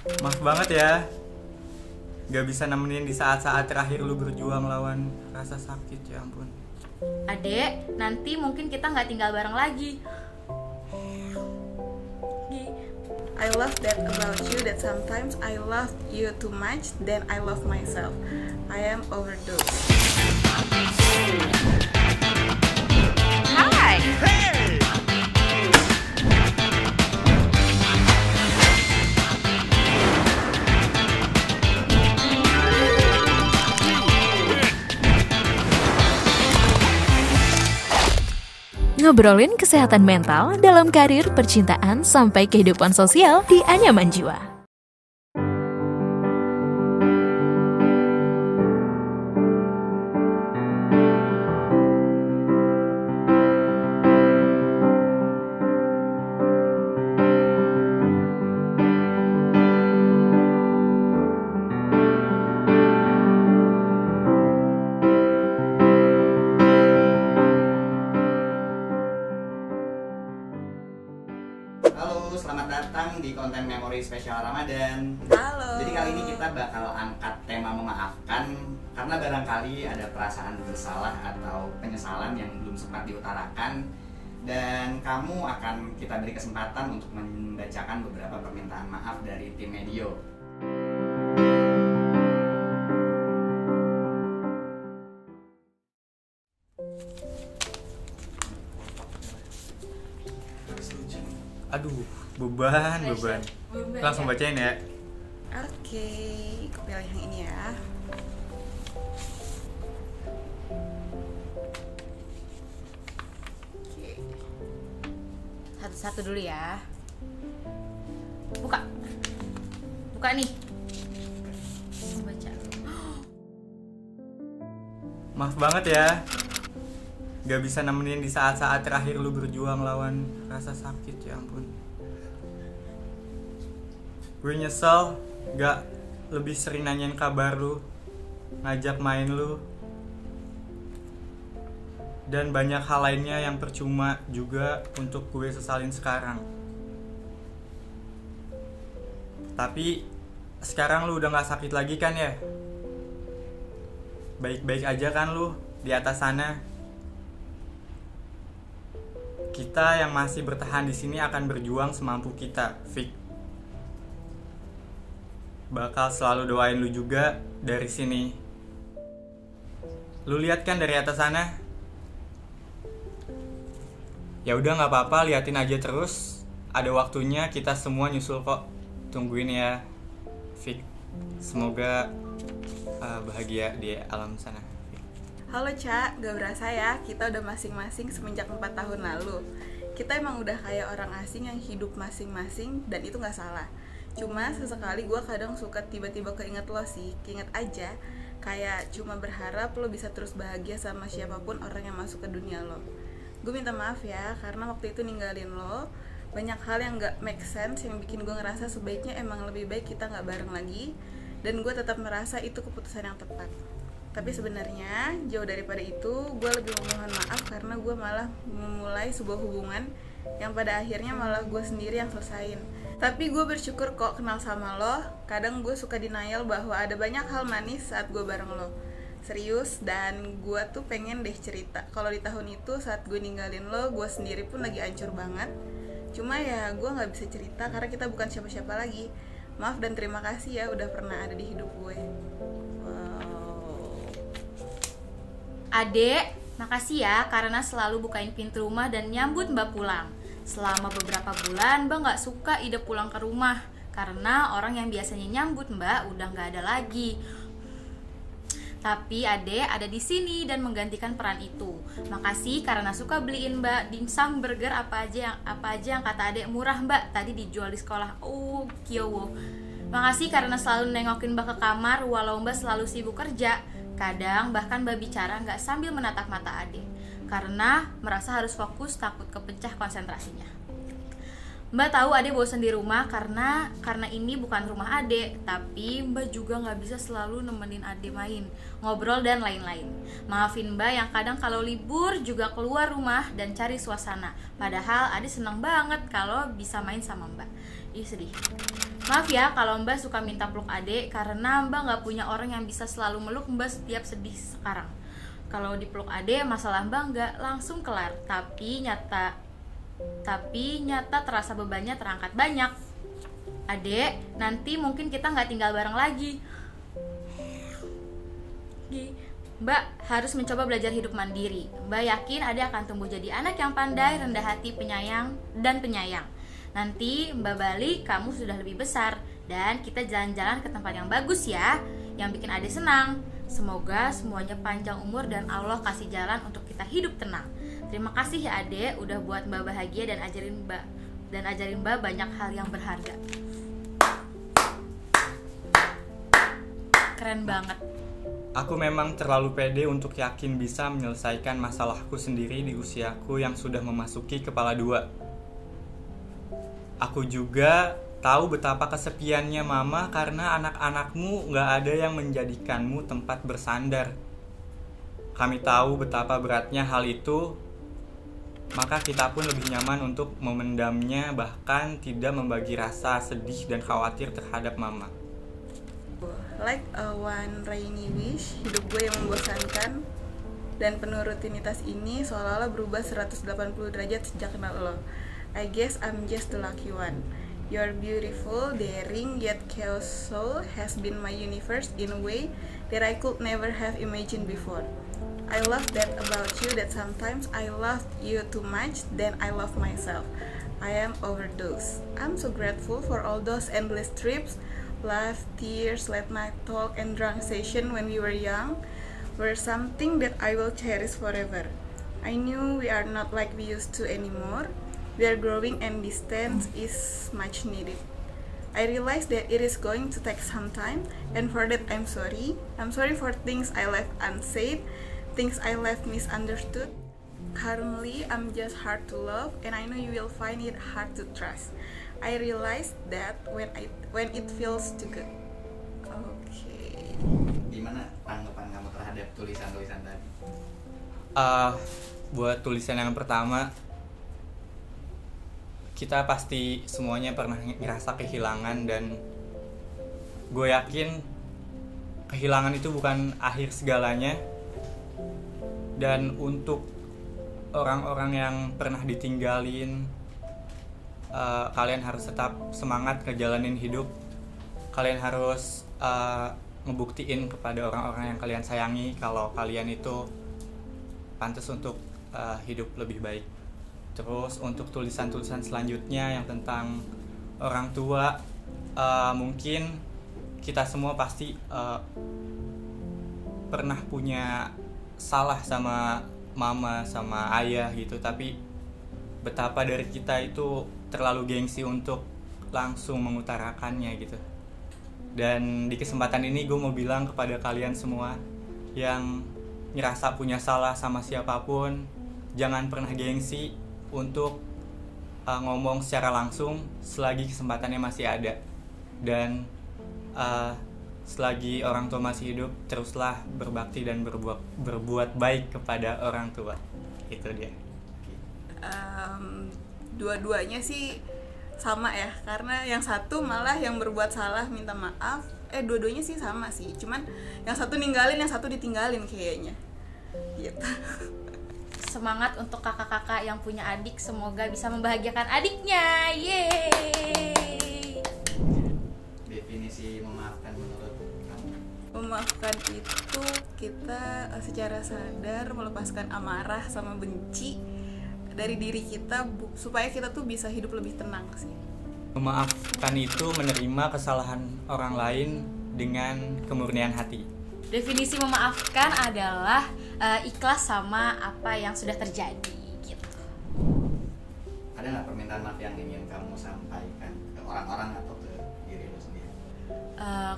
Maaf banget ya, gak bisa nemenin di saat-saat terakhir lu berjuang lawan rasa sakit, ya ampun. Adek, nanti mungkin kita nggak tinggal bareng lagi. I love that about you, that sometimes I love you too much than I love myself. I am overdosed. Hai. Ngobrolin kesehatan mental dalam karir, percintaan, sampai kehidupan sosial di Anyaman Jiwa. Halo, selamat datang di konten memori spesial Ramadan. Halo. Jadi kali ini kita bakal angkat tema memaafkan karena barangkali ada perasaan bersalah atau penyesalan yang belum sempat diutarakan, dan kamu akan kita beri kesempatan untuk membacakan beberapa permintaan maaf dari tim Medio. Aduh, beban. Langsung bacain ya. Oke, aku pilih yang ini ya. Oke. Satu-satu dulu ya. Buka nih. Baca. Maaf banget ya, gak bisa nemenin di saat-saat terakhir lu berjuang lawan rasa sakit, ya ampun. Gue nyesel gak lebih sering nanyain kabar lu, ngajak main lu, dan banyak hal lainnya yang percuma juga untuk gue sesalin sekarang. Tapi sekarang lu udah gak sakit lagi kan ya? Baik-baik aja kan lu di atas sana? Kita yang masih bertahan di sini akan berjuang semampu kita, Fik. Bakal selalu doain lu juga dari sini. Lu lihat kan dari atas sana? Ya udah nggak apa-apa, liatin aja terus. Ada waktunya kita semua nyusul kok. Tungguin ya, Fik. Semoga bahagia di alam sana. Halo Ca, gak berasa ya, kita udah masing-masing semenjak 4 tahun lalu. Kita emang udah kayak orang asing yang hidup masing-masing, dan itu gak salah. Cuma sesekali gue kadang suka tiba-tiba keinget lo sih, keinget aja. Kayak cuma berharap lo bisa terus bahagia sama siapapun orang yang masuk ke dunia lo. Gue minta maaf ya, karena waktu itu ninggalin lo. Banyak hal yang gak make sense, yang bikin gue ngerasa sebaiknya emang lebih baik kita gak bareng lagi. Dan gue tetap merasa itu keputusan yang tepat. Tapi sebenarnya jauh daripada itu, gue lebih memohon maaf karena gue malah memulai sebuah hubungan yang pada akhirnya malah gue sendiri yang selesain. Tapi gue bersyukur kok kenal sama lo. Kadang gue suka denial bahwa ada banyak hal manis saat gue bareng lo. Serius, dan gue tuh pengen deh cerita kalau di tahun itu saat gue ninggalin lo, gue sendiri pun lagi hancur banget. Cuma ya gue gak bisa cerita karena kita bukan siapa-siapa lagi. Maaf dan terima kasih ya udah pernah ada di hidup gue. Adek, makasih ya karena selalu bukain pintu rumah dan nyambut Mbak pulang. Selama beberapa bulan Mbak gak suka ide pulang ke rumah karena orang yang biasanya nyambut Mbak udah gak ada lagi. Tapi Adek ada di sini dan menggantikan peran itu. Makasih karena suka beliin Mbak dimsum, burger, apa aja yang kata Adek murah Mbak tadi dijual di sekolah. Oh, kiowo. Makasih karena selalu nengokin Mbak ke kamar walau Mbak selalu sibuk kerja. Kadang bahkan Mbak bicara nggak sambil menatap mata Adek karena merasa harus fokus, takut kepecah konsentrasinya. Mbak tahu Adek bosan di rumah karena ini bukan rumah Adek, tapi Mbak juga nggak bisa selalu nemenin Adek main, ngobrol dan lain-lain. Maafin Mbak yang kadang kalau libur juga keluar rumah dan cari suasana. Padahal Adek senang banget kalau bisa main sama Mbak. Ih sedih. Maaf ya kalau Mbak suka minta peluk adek, karena Mbak nggak punya orang yang bisa selalu meluk Mbak setiap sedih sekarang. Kalau dipeluk adek, masalah Mbak nggak langsung kelar, tapi nyata terasa bebannya terangkat banyak. Adek, nanti mungkin kita nggak tinggal bareng lagi. Mbak harus mencoba belajar hidup mandiri. Mbak yakin adek akan tumbuh jadi anak yang pandai, rendah hati, penyayang. Nanti Mbak balik, kamu sudah lebih besar, dan kita jalan-jalan ke tempat yang bagus ya, yang bikin adek senang. Semoga semuanya panjang umur dan Allah kasih jalan untuk kita hidup tenang. Terima kasih ya adek, udah buat Mbak bahagia dan ajarin Mbak banyak hal yang berharga. Keren banget. Aku memang terlalu pede untuk yakin bisa menyelesaikan masalahku sendiri di usiaku yang sudah memasuki kepala 2. Aku juga tahu betapa kesepiannya mama karena anak-anakmu gak ada yang menjadikanmu tempat bersandar. Kami tahu betapa beratnya hal itu, maka kita pun lebih nyaman untuk memendamnya, bahkan tidak membagi rasa sedih dan khawatir terhadap mama. Like a one rainy wish, hidup gue yang membosankan dan penuh rutinitas ini seolah-olah berubah 180 derajat sejak kenal lo. I guess I'm just the lucky one. Your beautiful, daring, yet chaos soul has been my universe in a way that I could never have imagined before. I love that about you, that sometimes I love you too much, then I love myself. I am overdose. I'm so grateful for all those endless trips, laugh, tears, late night talk, and drunk session when we were young were something that I will cherish forever. I knew we are not like we used to anymore. We are growing and distance is much needed. I realize that it is going to take some time, and for that I'm sorry. I'm sorry for things I left unsaid, things I left misunderstood. Currently, I'm just hard to love, and I know you will find it hard to trust. I realize that when it feels too good. Okay. Gimana tanggapan kamu terhadap tulisan-tulisan tadi? Buat tulisan yang pertama, kita pasti semuanya pernah ngerasa kehilangan, dan gue yakin kehilangan itu bukan akhir segalanya. Dan untuk orang-orang yang pernah ditinggalin, kalian harus tetap semangat ngejalanin hidup. Kalian harus ngebuktiin kepada orang-orang yang kalian sayangi kalau kalian itu pantas untuk hidup lebih baik. Terus untuk tulisan-tulisan selanjutnya yang tentang orang tua, mungkin kita semua pasti pernah punya salah sama mama, sama ayah gitu, tapi betapa dari kita itu terlalu gengsi untuk langsung mengutarakannya gitu. Dan di kesempatan ini gue mau bilang kepada kalian semua yang ngerasa punya salah sama siapapun, jangan pernah gengsi untuk ngomong secara langsung selagi kesempatannya masih ada. Dan selagi orang tua masih hidup, teruslah berbakti dan berbuat baik kepada orang tua. Itu dia. Dua-duanya sih sama ya, karena yang satu malah yang berbuat salah minta maaf. Dua-duanya sih sama sih, cuman yang satu ninggalin, yang satu ditinggalin kayaknya gitu. Semangat untuk kakak-kakak yang punya adik, semoga bisa membahagiakan adiknya. Yeay. Definisi memaafkan menurut kamu? Memaafkan itu kita secara sadar melepaskan amarah sama benci dari diri kita supaya kita tuh bisa hidup lebih tenang sih. Memaafkan itu menerima kesalahan orang lain dengan kemurnian hati. Definisi memaafkan adalah ikhlas sama apa yang sudah terjadi gitu. Ada nggak permintaan maaf yang ingin kamu sampaikan ke orang-orang atau ke diri lo sendiri?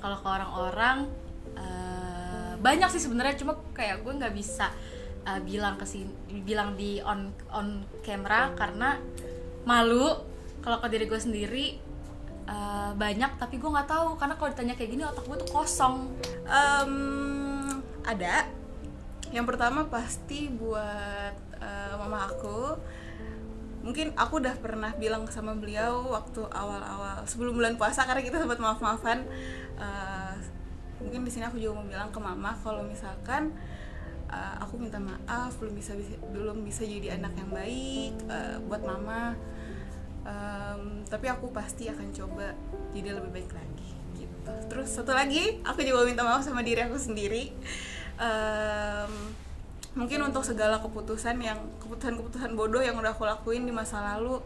Kalau ke orang-orang banyak sih sebenarnya, cuma kayak gue nggak bisa bilang di on camera karena malu. Kalau ke diri gue sendiri banyak, tapi gue nggak tahu karena kalau ditanya kayak gini otak gue tuh kosong. Ada. Yang pertama pasti buat mama aku. Mungkin aku udah pernah bilang sama beliau waktu awal-awal sebelum bulan puasa, karena kita sempat maaf-maafan. Mungkin di sini aku juga mau bilang ke mama kalau misalkan aku minta maaf belum bisa jadi anak yang baik buat mama, tapi aku pasti akan coba jadi lebih baik lagi gitu. Terus satu lagi, aku juga minta maaf sama diri aku sendiri. Mungkin untuk segala keputusan bodoh yang udah aku lakuin di masa lalu,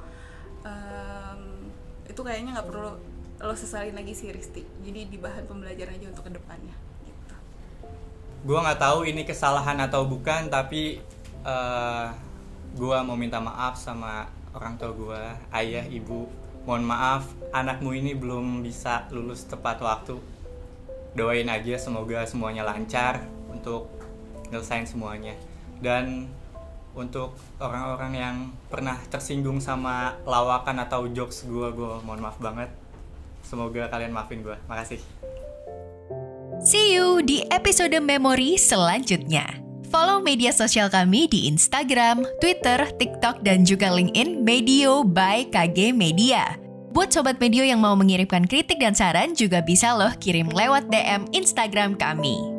itu kayaknya nggak perlu lo sesalin lagi sih Risti. Jadi di bahan pembelajaran aja untuk kedepannya gitu. Gue nggak tahu ini kesalahan atau bukan, tapi gue mau minta maaf sama orang tua gue, ayah, ibu. Mohon maaf, anakmu ini belum bisa lulus tepat waktu. Doain aja semoga semuanya lancar untuk ngelesain semuanya. Dan untuk orang-orang yang pernah tersinggung sama lawakan atau jokes gue mohon maaf banget. Semoga kalian maafin gue. Makasih. See you di episode memori selanjutnya. Follow media sosial kami di Instagram, Twitter, TikTok, dan juga LinkedIn Medio by KG Media. Buat Sobat Medio yang mau mengirimkan kritik dan saran juga bisa loh kirim lewat DM Instagram kami.